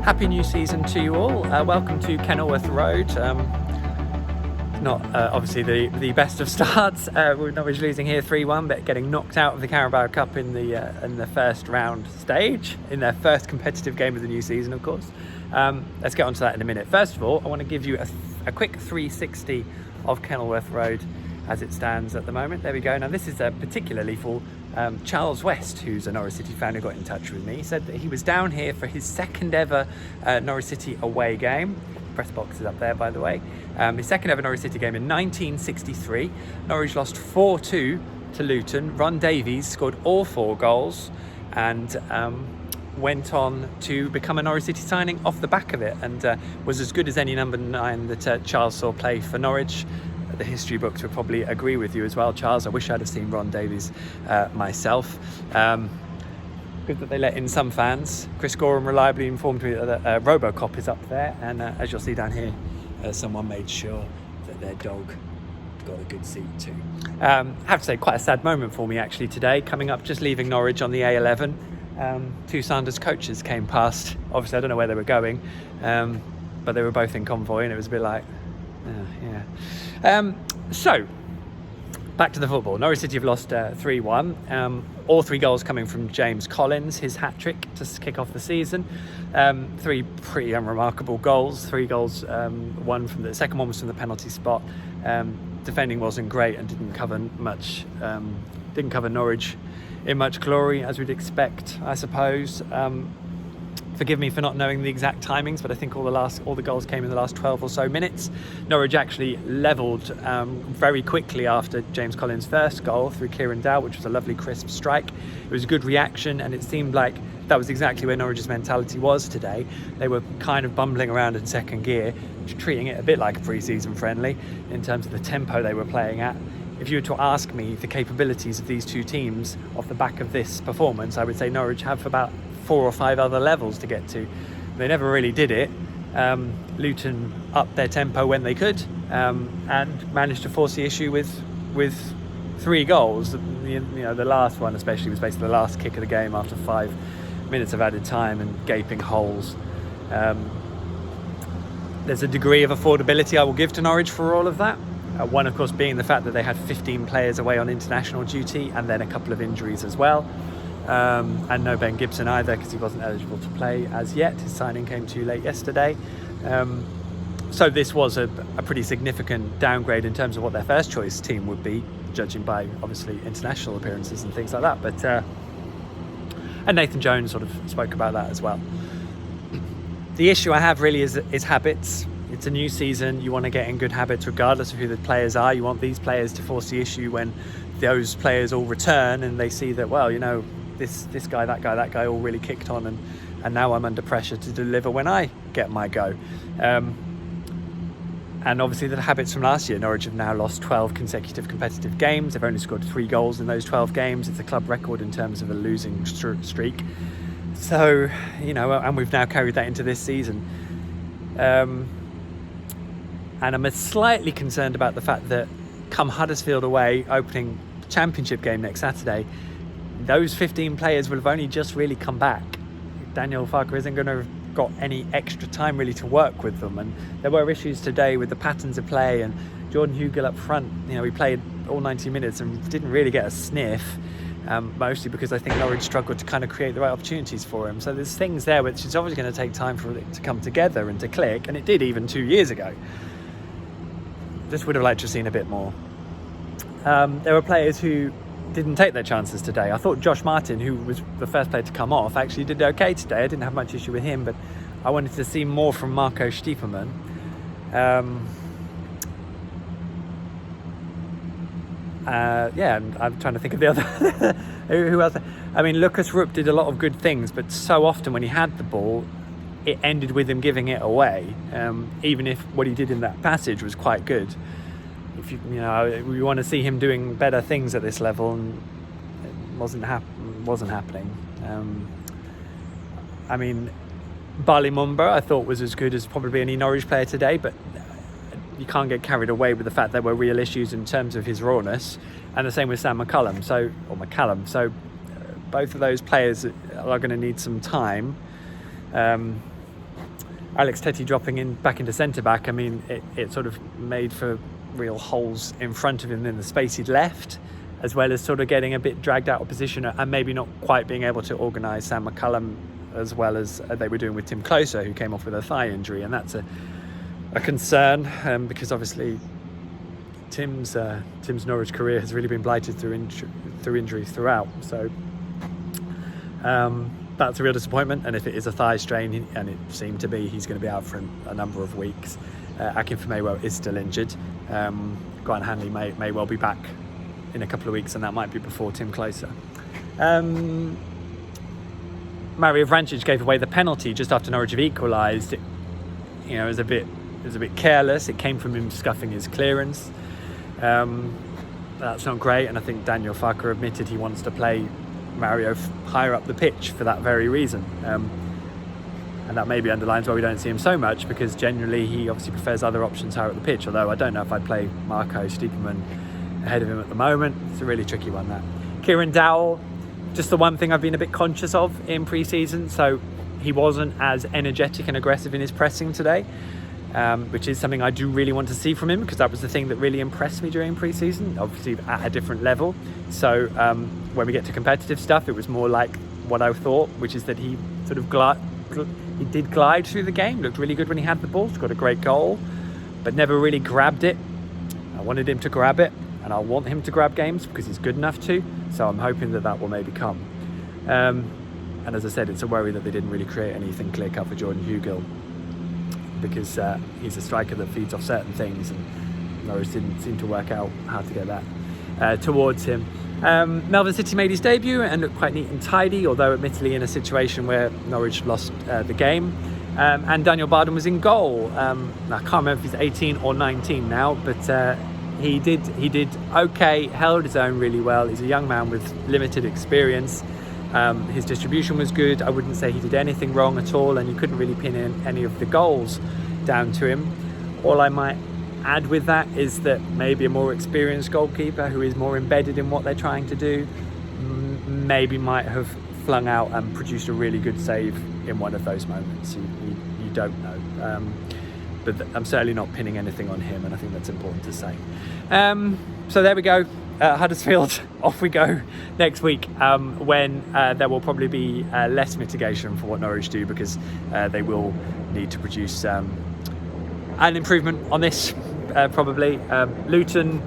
Happy new season to you all. Welcome to Kenilworth Road. Not obviously the best of starts. We're Norwich losing here 3-1, but getting knocked out of the Carabao Cup in the first round stage, in their first competitive game of the new season, of course. Let's get on to that in a minute. First of all, I want to give you a quick 360 of Kenilworth Road as it stands at the moment. There we go. Now this is particularly for Charles West, who's a Norwich City fan who got in touch with me. He said that he was down here for his second ever Norwich City away game. Press box is up there, by the way. His second ever Norwich City game in 1963. Norwich lost 4-2 to Luton. Ron Davies scored all 4 goals and went on to become a Norwich City signing off the back of it, and was as good as any number 9 that Charles saw play for Norwich. The history books would probably agree with you as well, Charles. I wish I'd have seen Ron Davies myself. Good that they let in some fans. Chris Gorham reliably informed me that Robocop is up there, and as you'll see down here, someone made sure that their dog got a good seat too. I have to say, quite a sad moment for me actually today. Coming up, just leaving Norwich on the A11, 2 Sanders coaches came past. Obviously I don't know where they were going, but they were both in convoy, and it was a bit like, so back to the football. Norwich City have lost 3-1. All 3 goals coming from James Collins, his hat-trick to kick off the season. 3 pretty unremarkable goals. 3 goals, the second one was from the penalty spot. Defending wasn't great and didn't cover Norwich in much glory, as we'd expect, I suppose. Forgive me for not knowing the exact timings, but I think all the goals came in the last 12 or so minutes. Norwich actually levelled very quickly after James Collins' first goal through Kieran Dow, which was a lovely crisp strike. It was a good reaction, and it seemed like that was exactly where Norwich's mentality was today. They were kind of bumbling around in second gear, treating it a bit like a pre-season friendly in terms of the tempo they were playing at. If you were to ask me the capabilities of these 2 teams off the back of this performance, I would say Norwich have about 4 or 5 other levels to get to. They never really did it. Luton upped their tempo when they could, and managed to force the issue with 3 goals. The last one especially was basically the last kick of the game after 5 minutes of added time and gaping holes. There's a degree of affordability I will give to Norwich for all of that. One, of course, being the fact that they had 15 players away on international duty and then a couple of injuries as well. And no Ben Gibson either, because he wasn't eligible to play as yet. His signing came too late yesterday. So this was a pretty significant downgrade in terms of what their first choice team would be, judging by obviously international appearances and things like that. But and Nathan Jones sort of spoke about that as well. The issue I have really is habits. It's a new season. You want to get in good habits regardless of who the players are. You want these players to force the issue when those players all return and they see that, well, this guy, that guy all really kicked on, and now I'm under pressure to deliver when I get my go. And obviously the habits from last year. Norwich have now lost 12 consecutive competitive games. They've only scored 3 goals in those 12 games. It's a club record in terms of a losing streak. So, and we've now carried that into this season. And I'm slightly concerned about the fact that come Huddersfield away, opening championship game next Saturday, those 15 players will have only just really come back. Daniel Farke isn't going to have got any extra time really to work with them, and there were issues today with the patterns of play, and Jordan Hugill up front, he played all 90 minutes and didn't really get a sniff, mostly because I think Norwich struggled to kind of create the right opportunities for him. So there's things there which is obviously going to take time for it to come together and to click, and it did even 2 years ago. Just would have liked to have seen a bit more. There were players who didn't take their chances today. I thought Josh Martin, who was the first player to come off, actually did okay today. I didn't have much issue with him, but I wanted to see more from Marco Stiepermann. And I'm trying to think of the other who else. I mean, Lucas Rupp did a lot of good things, but so often when he had the ball, it ended with him giving it away, even if what he did in that passage was quite good. If we want to see him doing better things at this level, and it wasn't happening. I mean, Bali Mumba I thought was as good as probably any Norwich player today, but you can't get carried away with the fact there were real issues in terms of his rawness, and the same with Sam McCallum. So both of those players are going to need some time. Alex Tetty dropping in back into centre-back, I mean, it sort of made for real holes in front of him in the space he'd left, as well as sort of getting a bit dragged out of position and maybe not quite being able to organise Sam McCullum as well as they were doing with Tim Closer, who came off with a thigh injury. And that's a concern, because obviously Tim's Norwich career has really been blighted through injuries throughout. So that's a real disappointment. And if it is a thigh strain, and it seemed to be, he's going to be out for a number of weeks. Akinfenwa is still injured. Grant Hanley may well be back in a couple of weeks, and that might be before Tim Closer. Mario Vrancic gave away the penalty just after Norwich have equalised. It was a bit careless. It came from him scuffing his clearance. That's not great, and I think Daniel Farker admitted he wants to play Mario higher up the pitch for that very reason. And that maybe underlines why we don't see him so much, because generally he obviously prefers other options higher up the pitch, although I don't know if I'd play Marco Stiepermann ahead of him at the moment. It's a really tricky one, that. Kieran Dowell, just the one thing I've been a bit conscious of in pre-season, so he wasn't as energetic and aggressive in his pressing today, which is something I do really want to see from him, because that was the thing that really impressed me during pre-season, obviously at a different level. So when we get to competitive stuff, it was more like what I thought, which is that he sort of did glide through the game, looked really good when he had the ball, scored a great goal, but never really grabbed it. I wanted him to grab it, and I want him to grab games because he's good enough to, so I'm hoping that will maybe come. And as I said, it's a worry that they didn't really create anything clear-cut for Jordan Hugill, because he's a striker that feeds off certain things, and Norwich didn't seem to work out how to get that towards him. Melbourne City made his debut and looked quite neat and tidy, although admittedly in a situation where Norwich lost the game. And Daniel Barden was in goal. I can't remember if he's 18 or 19 now, but he did okay, held his own really well. He's a young man with limited experience. His distribution was good. I wouldn't say he did anything wrong at all, and you couldn't really pin in any of the goals down to him. All I might add with that is that maybe a more experienced goalkeeper who is more embedded in what they're trying to do maybe might have flung out and produced a really good save in one of those moments. You don't know. But I'm certainly not pinning anything on him, and I think that's important to say. So there we go. Huddersfield, off we go next week, when there will probably be less mitigation for what Norwich do, because they will need to produce an improvement on this, probably. Luton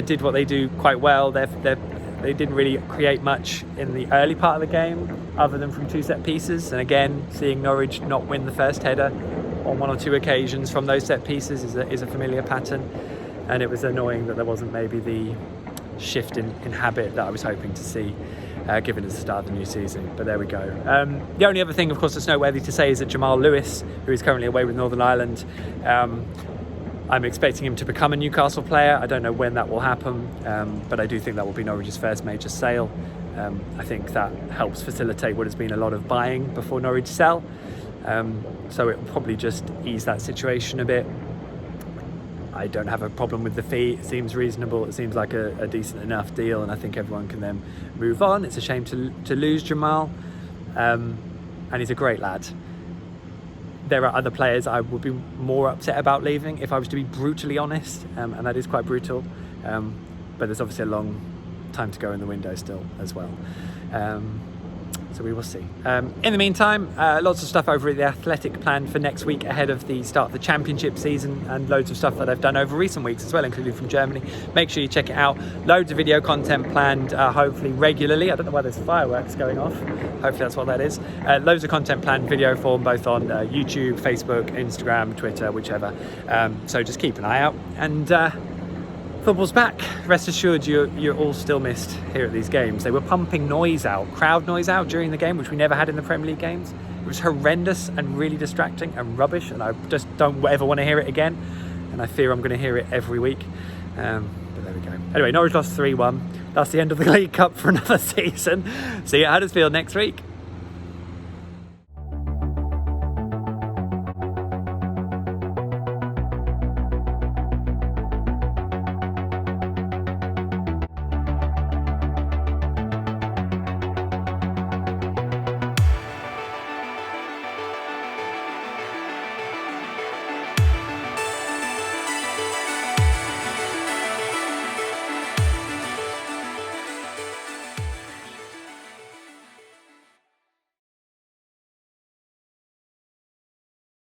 did what they do quite well. They didn't really create much in the early part of the game, other than from 2 set pieces. And again, seeing Norwich not win the first header on 1 or 2 occasions from those set pieces is a familiar pattern. And it was annoying that there wasn't maybe the shift in habit that I was hoping to see, given it's the start of the new season. But there we go. The only other thing, of course, that's noteworthy to say is that Jamal Lewis, who is currently away with Northern Ireland, I'm expecting him to become a Newcastle player. I don't know when that will happen, but I do think that will be Norwich's first major sale. I think that helps facilitate what has been a lot of buying before Norwich sell. So it will probably just ease that situation a bit. I don't have a problem with the fee. It seems reasonable. It seems like a decent enough deal, and I think everyone can then move on. It's a shame to lose Jamal, and he's a great lad. There are other players I would be more upset about leaving, if I was to be brutally honest, and that is quite brutal. But there's obviously a long time to go in the window still as well. So we will see. In the meantime, lots of stuff over at The Athletic planned for next week ahead of the start of the Championship season, and loads of stuff that I've done over recent weeks as well, including from Germany. Make sure you check it out. Loads of video content planned, hopefully regularly. I don't know why there's fireworks going off. Hopefully that's what that is. Loads of content planned, video form, both on YouTube, Facebook, Instagram, Twitter, whichever. So just keep an eye out. And football's back. Rest assured, you're all still missed here at these games. They were pumping noise out, crowd noise out during the game, which we never had in the Premier League games. It was horrendous and really distracting and rubbish, and I just don't ever want to hear it again. And I fear I'm going to hear it every week. But there we go. Anyway, Norwich lost 3-1. That's the end of the League Cup for another season. See you at Huddersfield next week.